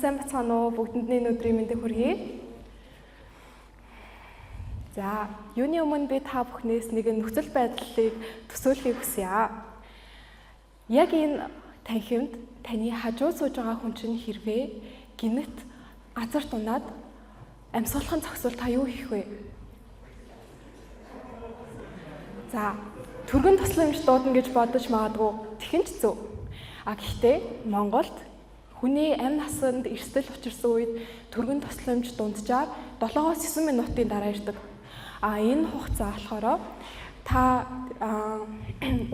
сайн бацгаана уу? Бүгдэндээ өнөөдрийн мэндийг хүргэе. За, юуны өмнө би та бүхнээс нэгэн нөхцөл байдлыг төсөөлөхийг хүсье. Яг энэ танхимд таны хажуу сууж байгаа хүн чинь хэрвээ гинэт газар дунаад амьсгалахын зохисвол та юу хийх вэ? За, түргэн тусламж дуудана гэж бодож магадгүй тэгэн ч зөв. Гэхдээ Монголд хүний амь насанд эрсдэл учирсан үед түргэн тусламж дунджаар 7-9 минутын дараа ирдэг. Энэ хугацаа болохоор та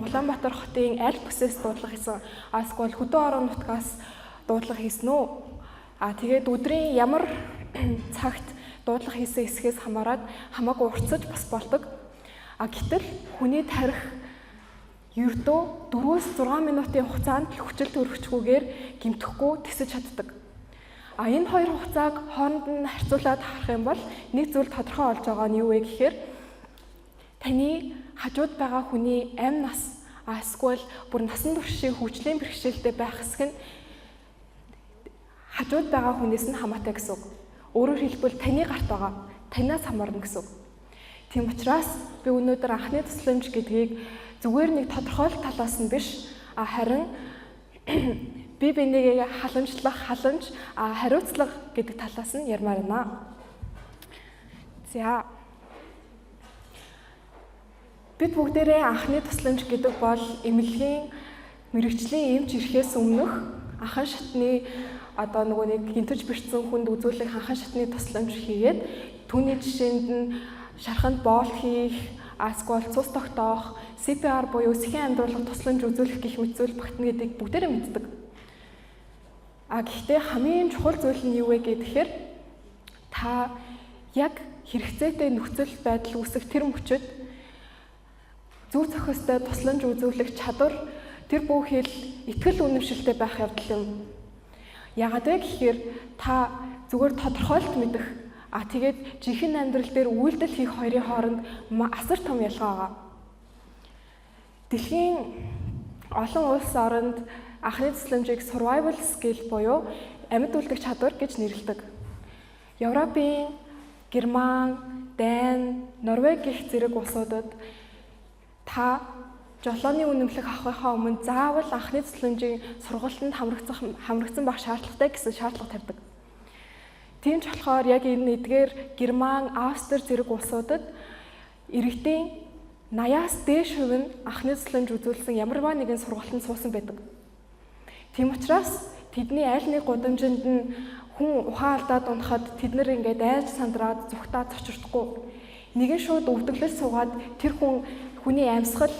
Улаанбаатар хотын аль бүсээс дуудлага хийсэн эсвэл хөдөө орон нутгаас дуудлага хийсэн үү? Тэгээд өдрийн ямар цагт дуудлага хийсэн хэсгээс хамаагүй уртсаж бас болдог. Гэтэл хүний тарих ердөө 4-6 минутын хугацаанд хүчил төрөвчгүйгээр гэмтэхгүй тэсэж чаддаг. Энэ хоёр хугацааг хооронд нь харьцуулаад харах юм бол нэг зүйл тодорхой болж байгаа нь юу вэ гэхээр таны хажууд байгаа хүний амь нас эсвэл бүр насан туршийн хөгжлийн бэрхшээлтэй байх хэсэг нь хажууд байгаа хүнээс нь хамаатай гэсэн үг. Өөрөөр хэлбэл таны гарт байгаа танаас хамаарна гэсэн үг. Тийм учраас би өнөөдөр анхны тусламж гэдгийг зүгээр нэг тодорхойлох талаас нь биш, харин бие биенийгээ халамжлах, хариуцлага гэдэг талаас нь ярмаар байна. За. Бид бүгдээрээ анхны тусламж гэдэг бол эмнэлгийн мэрэгжлийн эмч ирэхээс өмнөх анхан шатны нэг гинтэж бэрцсэн хүнд үзүүлэх анхан шатны тусламж хийгээд түүний жишээнд нь шарханд боол хийх, эсвэл цус тогтоох, CPR буюу сэхэн амьдруулах тусламж үзүүлэх гэх мэт зүйл багтна гэдгийг бүгдээрээ мэддэг. Гэхдээ хамгийн чухал зүйл нь юу вэ гэхээр та яг хэрэгцээтэй нөхцөл байдал үүсэх тэр мөчөд зөв зохистой тусламж үзүүлэх чадвар тэр бүхэл итгэл үнэмшилтэй байх явдал юм. Яагаад вэ гэхээр та зүгээр тодорхойлт мэдэх тэгээд жинхэнэ амьдрал дээр үйлдэл хийх хоёрын хооронд асар том ялгаа байгаа. Дэлхийн олон улс оронд анхны тусламжийг survival skill буюу амьд үлдэх чадвар гэж нэрлэдэг. Европын, Герман, Дани, Норвеги гэх зэрэг улсуудад та жолооны үнэмлэх авахынхаа өмнө заавал анхны тусламжийн сургалтанд хамрагдсан байх шаардлагатай гэсэн шаардлага тавьдаг. Тийм ч болохоор яг энэ эдгээр Герман, Австри зэрэг улсуудад иргэдийн 80-аас дээш хувь нь анхны тусламж үзүүлсэн ямарваа нэгэн сургалтанд суусан байдаг. Тийм учраас тэдний аль нэг гудамжинд нь хүн ухаан алдаад унахад тэд нар ингээд айж сандраад зүгтаад цочирдохгүй. Нэгэн шууд өвдөглөл суугаад тэр хүний амьсгал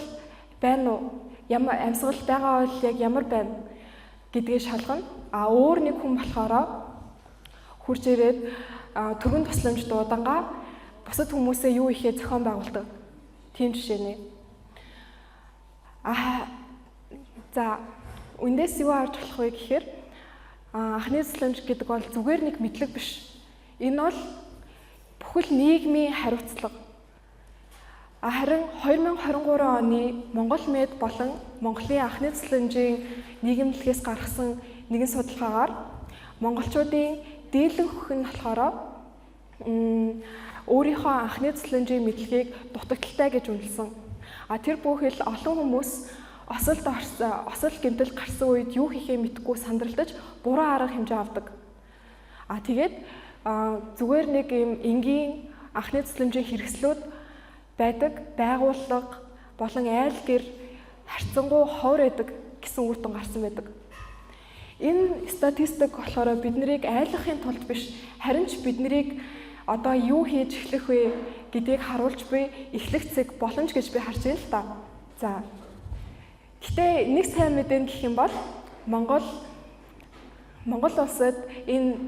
байна уу? Ямар амьсгал байгаа бол яг ямар байна гэдгийг шалгана. Өөр нэг хүн болохоор хурж ирээд түргэн тусламж дуудангаа бусад хүмүүсээ юу ихээ зохион байгуулдаг. Тийм жишээ нэ. За үндээс юу харж болох вэ гэхээр анхны тусламж гэдэг бол зүгээр нэг мэдлэг биш. Энэ бол бүхэл нийгмийн хариуцлага. Харин 2023 оны Монгол Мед болон Монголын анхны тусламжийн нийгэмлэгээс гаргасан нэгэн судалгаагаар монголчуудын дийлэнх нь болохоор өөрийнхөө анхны тусламжийн мэдлэгийг дутагдaltaй гэж үнэлсэн. Тэр бүхэл олон хүмүүс осол гэмтэл гарсан үед юу хийхээ мэдэхгүй сандралдаж буруу арга хэмжээ авдаг. Тэгээд зүгээр нэг юм энгийн анхны тусламжийн хэрэгслүүд байдаг байгууллага болон айл гэр харьцангуй ховор байдаг гэсэн үр дүн гарсан байдаг. Энэ статистик болохоор биднийг айлгахын тулд биш, харин ч биднийг одоо юу хийж эхлэх вэ гэдгийг харуулж буй эхлэх цэг боломж гэж би харж байна л да. За. Гэтэ нэг сайн мэдэн гэх юм бол Монгол улсад энэ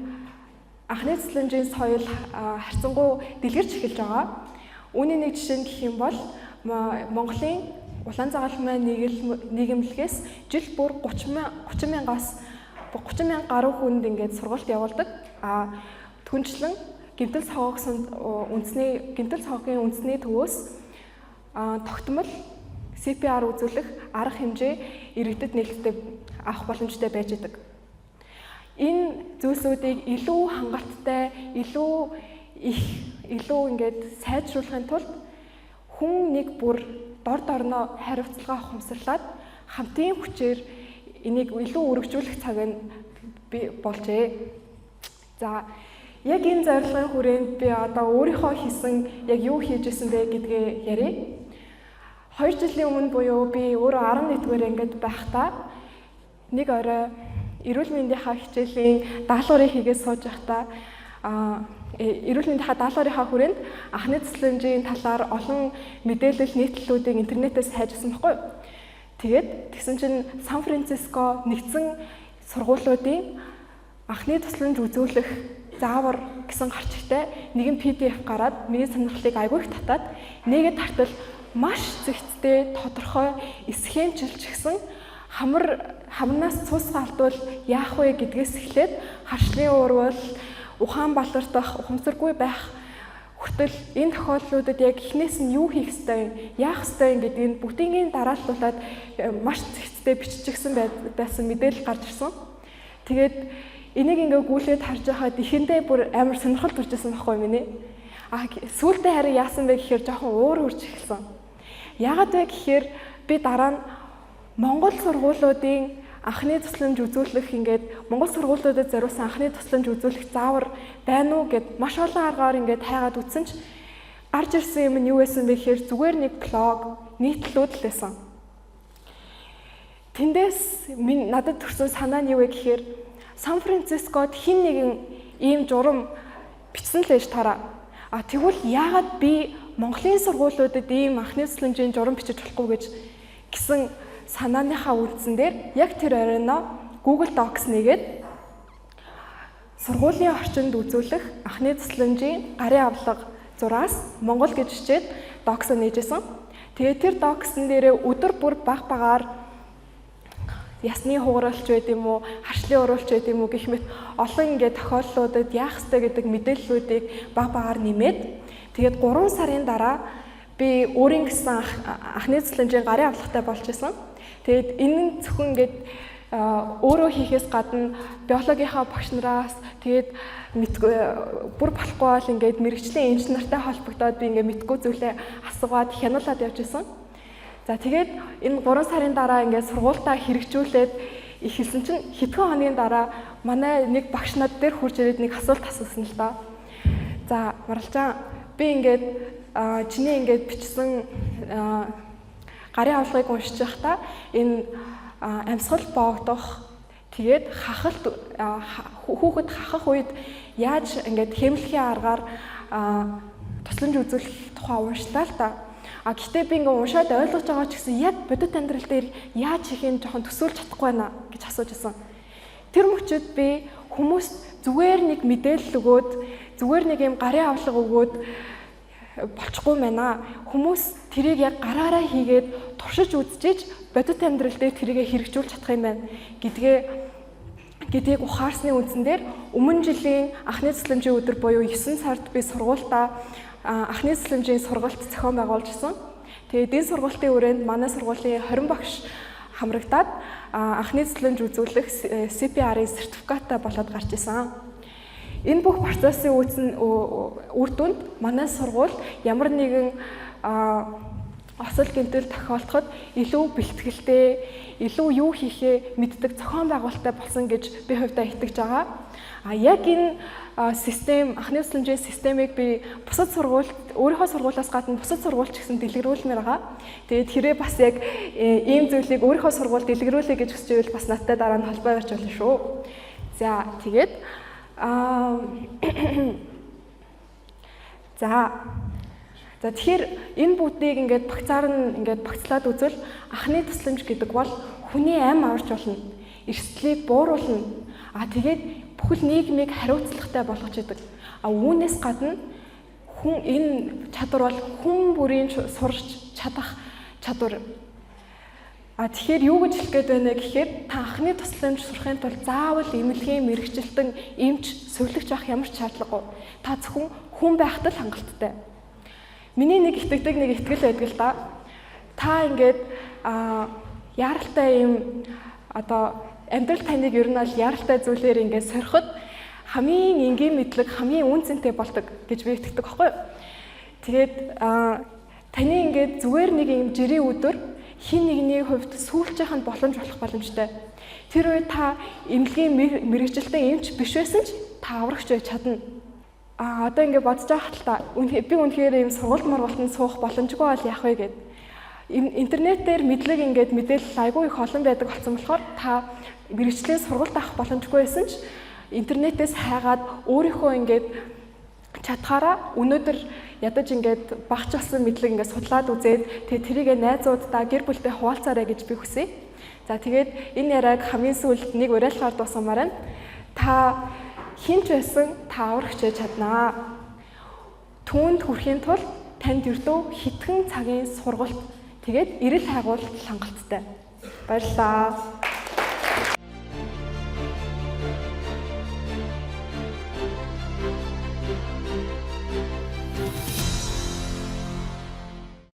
анхны тусламжийн соёл харьцангуй дэлгэрч эхэлж байгаа. Үүний нэг жишээ нь гэх юм бол Монголын улаан загалмай нийгэмлэгээс жил бүр 30 мянган гаруй хүнд ингээд сургалт явуулдаг. Түнчлэн гэмтэл цоггийн үндэсний төвөөс тогтмол CPR үзүүлэх арга хэмжээ иргэдэд нээлттэй авах боломжтой байж байгаа. энэ зүйлсүүдийг илүү хангалттай, илүү ингээд сайжруулахын тулд хүн нэг бүр дор дорноо хариуцлага ухамсарлаад хамтын хүчээр энийг илүү өргөжүүлэх цаг нь болжээ. За яг энэ зорилгын хүрээнд би одоо өөрийнхөө хийсэн яг юу хийж исэн бэ гэдгээ ярив. 2 жилийн өмнө буюу би өөрөө 11-р ангид байхдаа нэг орой эрүүл мэндийнхаа хичээлийн даалгаврыг хийгээд сууж байхдаа эрүүл мэндийнхаа даалгаврынхаа хүрээнд анхны цэцлэмжийн талаар олон мэдээлэл нийтлэлүүдийг интернетээс хайжсан байхгүй юу? Тэгээд тэгсэн чинь Сан Франциско нэгдсэн сургуулиудын анхны тусламж үзүүлэх заавар гэсэн гарчигтай нэгэн PDF гараад миний сонирхлыг айгүй их татаад нэгэд тартал маш зэгцтэй тодорхой схемчилж гисэн хамнаас цус галтвал яах вэ гэдгээс эхлээд харшлын уурвал ухаан балартах ухамсаргүй байх хүртэл энэ тохиолдлуудад яг эхнээс нь юу хийх ёстой, яах ёстой гэдгийг бүгдийн дарааллуулад маш зэгцтэй биччихсэн байсан мэдээлэл гарч ирсэн. Тэгээд энийг ингээ гүйлээд харж байхад ихэндээ бүр амар сонирхол төржсэн байхгүй миний. Сүүлдээ харин яасан бэ гэхээр жоохон уур үрж эхэлсэн. Яагаад вэ гэхээр би дараа нь Монгол сургуулиудын анхны тусламж үзүүлэх ингээд Монгол сургуулиудад зориулсан анхны тусламж үзүүлэх заавар байна уу гэд маш олон аргаар ингээд хайгаад үзсэн ч гарч ирсэн юм нь юу байсан бэ гэхээр зүгээр нэг блог нийтлэлүүд л байсан. Тэндээс надад төрсэн санаа нь юу вэ гэхээр Сан Францискод хин нэгэн ийм журам бичсэн л ээж тараа. Тэгвэл яагаад би Монголын сургуулиудад ийм анхны тусламжийн журам бичиж болохгүй гэж гэсэн санааныхаа үйлдсэн дээр яг тэр оройноо Google Docs нэгээд сургуулийн орчинд үзүүлэх анхны тусламжийн гарын авлага зураас Монгол гэж хичээд Docs нээжсэн. Тэгээд тэр Docs-н дээрээ өдөр бүр баг багаар ясны хугаралч байд юм уу, харшлын уруулч байд юм уу гэх мэт олон ингээд тохиолдлуудад яах ёстой гэдэг мэдээллүүдийг баг багаар нэмээд тэгээд 3 сарын дараа би өөрийн гэсэн анхны тусламжийн гарын авлагатай болж исэн. Тэгээд энэ нь зөвхөн ингээд өөрөө хийхээс гадна биологийнхаа багш нараас тэгээд бүр болохгүй бол ингээд мэрэгчлийн инженертэй холбогдоод би ингээд мэдгүй зүйлээ асуугаад хянуулаад явж исэн. За тэгээд энэ 3 сарын дараа ингээд сургуультаа хэрэгжүүлээд эхэлсэн чинь хэдхэн хоногийн дараа манай нэг багш над дээр хурж ирээд нэг асуулт асуусан л да. За Маралжан би ингээд чиний ингээд бичсэн гарын авлагыг уншиж байхдаа энэ амьсгал боогдох тэгээд хахалт хүүхэд хахах үед яаж ингээд хэмлэхийн аргаар тусламж үзүүлэх тухай уншлаа л да. Гэхдээ би ингээ уншаад ойлгож байгаа ч гэсэн яг бодит амьдрал дээр яаж хийхин жоохон төсөөлж чадахгүй байна гэж асууж байсан. Тэр мөчид би хүмүүст зүгээр нэг мэдээлэл өгөөд зүгээр нэг юм гарын авлага өгөөд болчихгүй байна. Хүмүүс тэрийг яг гараараа хийгээд туршиж үзчихэж бодит амьдрал дээр тэрийгэ хэрэгжүүлж чадах юм байна гэдгийг ухаарсны үндсэн дээр өмнө жилийн анхны тусламжийн өдөр буюу 9 сард би сургуультаа анхны тусламжийн сургалт зохион байгуулжсэн. Тэгээд энэ сургалтын хүрээнд манай сургуулийн 20 багш хамрагдаад анхны тусламж үзүүлэх CPR-ийн сертификаттай болоод гарч исэн. Энэ бүх процессын үр дүнд манай сургууль ямар нэгэн осол гэмтэл тохиолдоход илүү бэлтгэлтэй, илүү юу хийхээ мэддэг зохион байгуулалттай болсон гэж би хувьдаа итгэж байгаа. Яг энэ систем, анхны тусламжийн системийг би бусад сургуульд, өөрийнхөө сургуулиас гадна бусад сургуульч гэсэн дэлгэрүүлмээр байгаа. Тэгээд хэрэг бас яг ийм зүйлийг өөрийнхөө сургуульд дэлгэрүүлэе гэж хүсэж байвал бас надтай дараа нь холбоо барьж болно шүү. За тэгээд За тэгэхээр энэ бүгдийг ингээд багцлаад үзвэл анхны тусламж гэдэг бол хүний амь аварч болно. Эрсдлийг бууруулна. Тэгээд бүхэл нийгмийг хариуцлагатай болгож идэг. Үүнээс гадна хүн энэ чадвар бол хүн бүрийн сурч чадах чадвар. Тэгэхээр юу гэж хэлэх гээд байна гэхээр та анхны тусламж сурахын тулд заавал эмнэлгийн мэрэгчлэн эмч, сувилагч авах ямар ч шаардлагагүй. Та зөвхөн хүн байхад л хангалттай. Миний нэг итгэдэг нэг итгэл байдаг л да. Та ингээд яаралтай юм амьдрал таныг ер нь бол яралтай зүйлээр ингээд сориход хамгийн энгийн мэдлэг, хамгийн үн цэнтэй болдог гэж би итгэдэг байхгүй юу? Тэгээд таны ингээд зүгээр нэг юм жирийн өдөр хин нэгний хувьд сүүлчийнх нь боломж болох боломжтой. Тэр үед та эмнэлгийн мэрэгжилтэн эмч биш байсан ч та аврагч байж чадна. Одоо ингээд бодож байхад л та би үнэхээр ийм сургууль мургалтанд суух боломжгүй бол яах вэ гэд. Интернетээр мэдлэг ингээд мэдээлэл айгүй их олон байдаг болсон болохоор та мэрэгжлийн сургалт авах боломжгүй байсан ч интернетээс хайгаад өөрийнхөө ингээд чадхаараа өнөөдөр ядаж ингээд багч болсон мэдлэг ингээд судлаад үзээд тэрийг найзуудаа гэр бүлтэй хуваалцаарай гэж би хүсье. За тэгээд энэ яриаг хамгийн сүүлд нэг уриалгаар дуусгамаар байна. Та хинч байсан та аврагч байж чаднаа. Түүнд хүрэхийн тулд танд ердөө хитгэн цагийн сургалт тэгээд эрэл хайгуулт хангалттай. Баярлалаа.